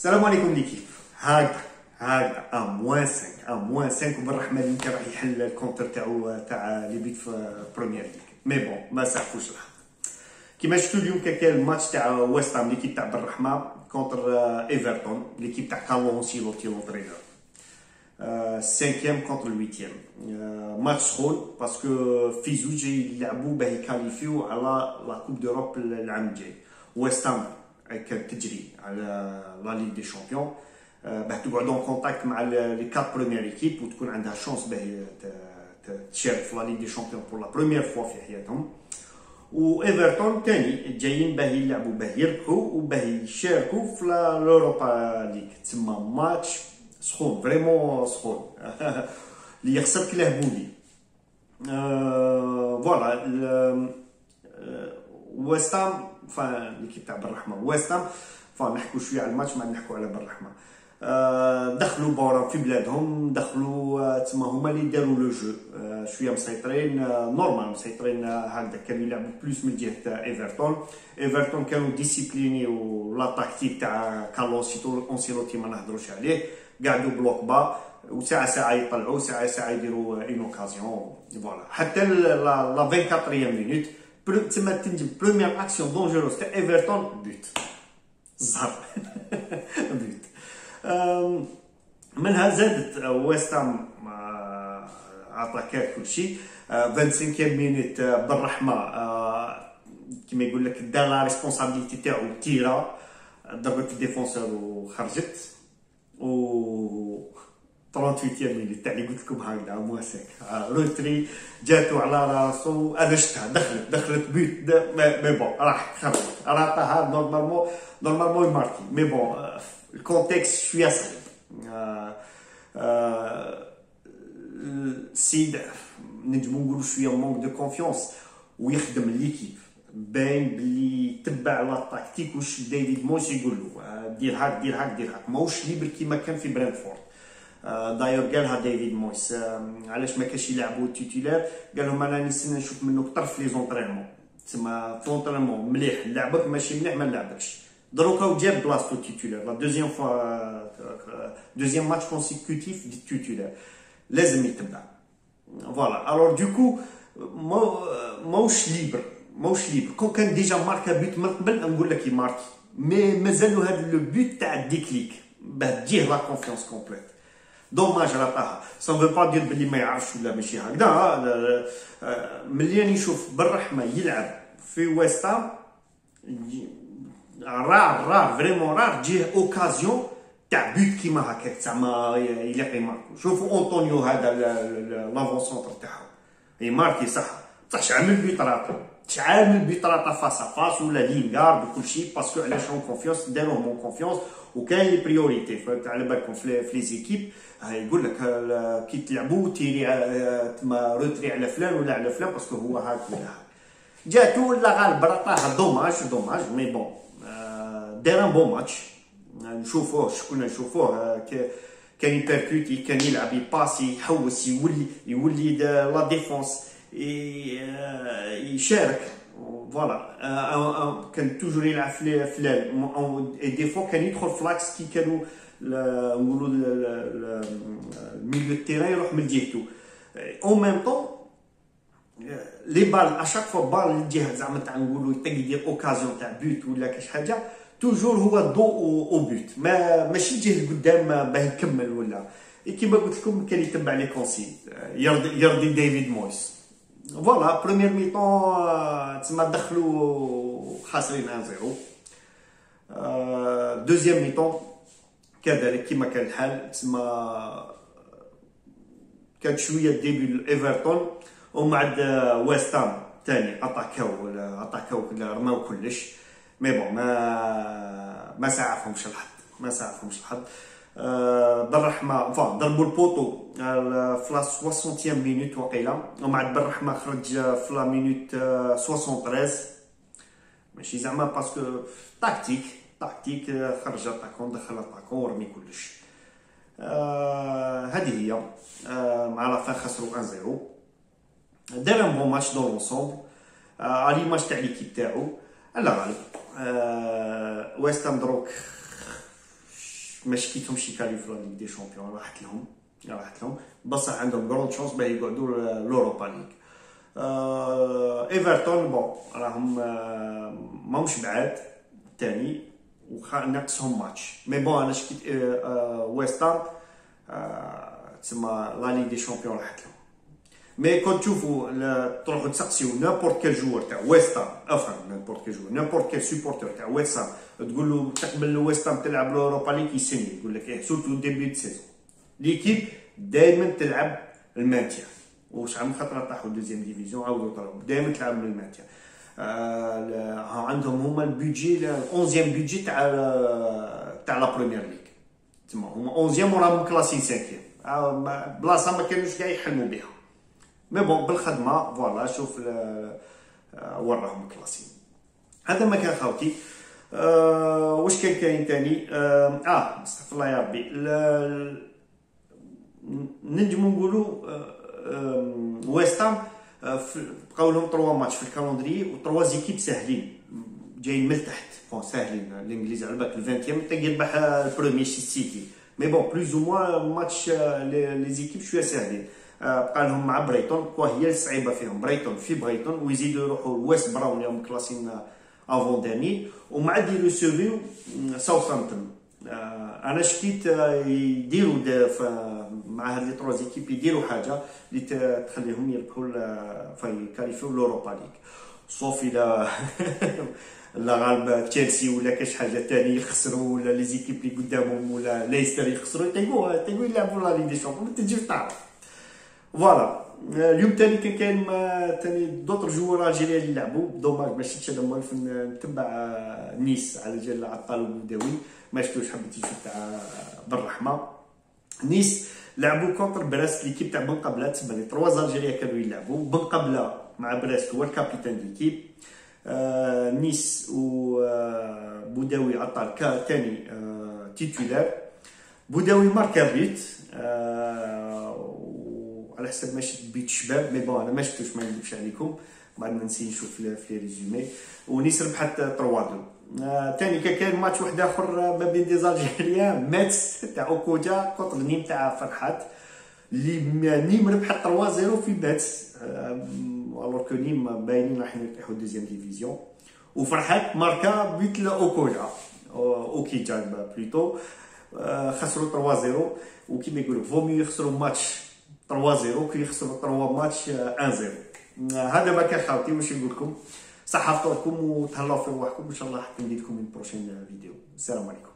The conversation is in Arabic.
السلام عليكم ليكيب. هكذا موان 5 وبالرحمه اللي كان راح يحل الكونتر تاع لي بيت في بريمير ليغ. مي بون ما سعفوش الحظ. كيما شفتوا اليوم كان الماتش تاع ويست هام ليكيب تاع بالرحمه كونتر ايفرتون ليكيب تاع كارلو انشيلوتي لونترينور. 5 كونتر 8. ماتش سخون باسكو في زوج يلعبوا باه يكاليفيو على لا كوب دوروب العام الجاي. ويست هام كانت تجري على لا ليغ دي شامبيون باه تقعد اون كونتاكت مع لي 4 بريمير ايكيب وتكون عندها شونس باه تشارك في لا ليغ دي شامبيون بور لا بروميير فوا في حياتهم. و ايفرتون ثاني جايين باه يلعبوا باه يربحوا وباه يشاركوا في لوروبا ليغ. تسمى ماتش سخون فريمون سخون اللي يخسر كلاه بولي. فوالا ويست هام ليكيب تاع بالرحمه ويست هام نحكوا شويه على الماتش ما نحكوا على بالرحمه. دخلوا بورا في بلادهم، دخلوا تما هما اللي داروا لو جو شويه مسيطرين نورمال مسيطرين هكذا. كانوا يلعبوا بلوس من جهه ايفرتون كانوا ديسيبليني ولا تاكتيك تاع كارلو انشيلوتي ما نهضروش عليه. قعدوا بلوك با وساعه يطلعوا ساعه يديروا اون اوكازيون. فوالا حتى لا 24 مينوت تما تنجم بروميير اكسيون دونجوروس تاع ايفرتون بوت الزهر بوت. منها زادت ويست هام عطاكات كلشي. 25 مينوت بالرحمه كيما يقول لك دار لا ريسبونسابيلتي تاعو تيرا ضربت الديفونسور وخرجت. و 38 مينوت تاع اللي قلت لكم هكذا مواسك روتري جاتو على راسو. انا شفتها دخلت بيت مي بون راح خرج عطاها نورمالمون يماركي. مي بون الكونتكست شويه صعيب. السيد نجمو نقولوا شويه مونك دو كونفيونس ويخدم ليكيب باين بلي تبع لا تاكتيك واش ديفيد مويس يقول له دير هاك ماهوش ليبر كيما كان في برينفورد. داير قالها ديفيد مويس علاش ما كاش يلعبوا تيتولار. قال لهم انا نستنى نشوف منك طرف لي زونطرينمون. تسمى فونطرينمون مليح نلعبك ماشي مليح ما نلعبكش. دروكا وجاب بلاصتو تيتولار لا دوزيام فوا دوزيام ماتش كونسيكوتيف دي تيتولار لازم يتبع. فوالا الور دوكو ماهوش ليبر كون كان ديجا ماركا بيت من قبل نقول لك يماركي. مي مازالو هذا لو بيت تاع الديكليك باه تجيه لا كونفيونس كومبليت. دوماج عطاها سون فو با دير بلي ما يعرفش ولا ماشي هكذا. ملي نشوف بالرحمه يلعب في ويست هام رار فريمون رار تجيه اوكازيون تاع بيت كيما هكاك زعما يلاقي ماركو. شوفوا اونطونيو هذا لافون سونتر تاعو يماركي صح شحال من بيطراطه فاس فاس ولا لينغارد وكل شيء باسكو علاش اون كونفيونس داروهم اون كونفيونس وكاين لي بريوريتي. على بالكم في لي زيكيب يقول لك كي تلعبوا تيري تما روتري على فلان ولا على فلان باسكو هو هاك ولا هاك. جاتو ولا غالب عطاها دوماج مي بون دار ان بون ماتش. نشوفوه شكون نشوفوه كان يبركوتي كان يلعب يباسي يحوس يولي لا ديفونس يشارك. فوالا كان توجور يلعب في دي فوا كان يدخل فلاكس كي كانوا نقولوا الميليو تيران يروح من جهته. اون ميم طون لي بال اشاك فوا بال الجهه زعما تاع نقولوا يدير اوكازيون تاع بوت ولا كاش حاجه توجور هو الضوء او بوت ماشي جهه قدام باه يكمل ولا كيما قلت لكم كان يتبع لي كونسي يرضي ديفيد مويس. فوالا بروميير ميطون تسمى دخلوا خاسرين 1-0. دوزيام ميطون كذلك كيما كان الحال تسمى كانت شويه ديبي ايفرتون ومن بعد ويست هام ثاني اتاكاو رماو كلش. مي بون ما سعفهمش الحظ. بالرحمه ضربوا البوطو في 60 مينوت وقيله ومن بعد بالرحمه خرج في لا مينوت 73 ماشي زعما باسكو تاكتيك خرج اتاكون دخل اتاكون ورمي كلش. هذه هي مع لا فان خسروا 1-0. دار ان بون ماتش دون لونسومبل على ماتش تاع ليكيب تاعو على غالب. ويست هام دروك ما شكيتهمش يكاليفيو لا ليغ دي شامبيون، راحت لهم بصح عندهم غرون شونس باه يقعدوا لوروبا ليغ. ايفرتون بون راهم ماهمش بعاد ثاني ناقصهم ماتش، مي بون انا شكيت ويستام تسمى لا ليغ دي شامبيون راحت لهم. مي كون تشوفوا تروحوا تسقسيو نابورت كال جوور تاع ويستام، افهم نابورت كال جوور، نابورت كال سوبورتور تاع ويستام تقول له تقبل ويستام تلعب لوروبا ليغ يسني، يقول لك ايه سورتو ديبي دو سيزون ليكيب دائما تلعب المانتيا، وشحال من خطره طاحوا دوزيام ديفيزيون عاودوا طلعوا دائما تلعب من المانتيا. عندهم هما البيدجي 11 بيدجي تاع لا بريمير ليغ، تما هما 11 وراهم كلاسين 5 بلاصه ما كانوش كاع يحلموا بها. مي بون بالخدمه فوالا شوف وراهم كلاسين. هذا ما كان خاوتي. واش كان كاين ثاني؟ استغفر الله يا ربي، نجمو نقولوا ويستام بقاو لهم 3 ماتش في الكالندري و3 زيكيب ساهلين جايين من تحت، بون ساهلين الانجليز على بالك 20 تا يربح البروميي سيتي، مي بون بلوز او موان ماتش لي زيكيب شويه ساهلين. بقى لهم مع بريتون هي الصعيبه فيهم، بريتون في بريتون ويزيدوا يروحوا ويست براون اللي هم كلاسين افون داني، ومع ديرو سيرفيو ساوثامبتون. انا شكيت يديروا مع هاد لي 3 زيكيب يديروا حاجه اللي تخليهم يربحوا في كاليفيو لوروبا ليغ، صوفي لا غالب تشيلسي ولا كاش حاجه ثانيه يخسروا، ولا لي زيكيب اللي قدامهم ولا ليستر يخسروا يطيقوا يلعبوا لا ليغ دي شامبيون، ما تجيش تعرف. فوالا اليوم ثاني كان كاين ثاني دوطر جوار الجيريا اللي لعبوا، دوماج ما شفتش هذا موالف نتبع نيس على جال عطال وبوداوي، ما شفتوش حبيت نشوف تاع بالرحمه. نيس لعبوا كونتر بريست ليكيب تاع بن قبله، تسمى لي 3 الجيريا كانوا يلعبوا بن قبله مع بريست هو الكابيتان ليكيب. نيس وبوداوي عطال ثاني تيتولار، بوداوي ماركا بيت على حسب ما شفت بيت شباب، مي بون انا ما شفتوش ما نكذبش عليكم، بعد ما نسي نشوف في لي ريزومي. ونيس ربحت 3-2. ثاني كان ماتش واحد اخر ما بين دي زالجيريان، ماتس تاع اوكوجا كونتر نيم تاع فرحات، اللي نيم ربحت 3-0 في ماتس، الوغ كو نيم باينين راح يطيحوا دوزيام ديفيزيون، وفرحات ماركا بيت لاوكوجا اوكيجا بلوتو، خسروا 3-0. وكيما يقولوا فومي يخسروا ماتش 3-0 كي يخسروا 3 ماتش 1-0. هذا ما كان خاوتي، واش نقول لكم، صحه فطوركم وتهلاو في رواحكم، ان شاء الله حتى ندير لكم من بروشين فيديو. السلام عليكم.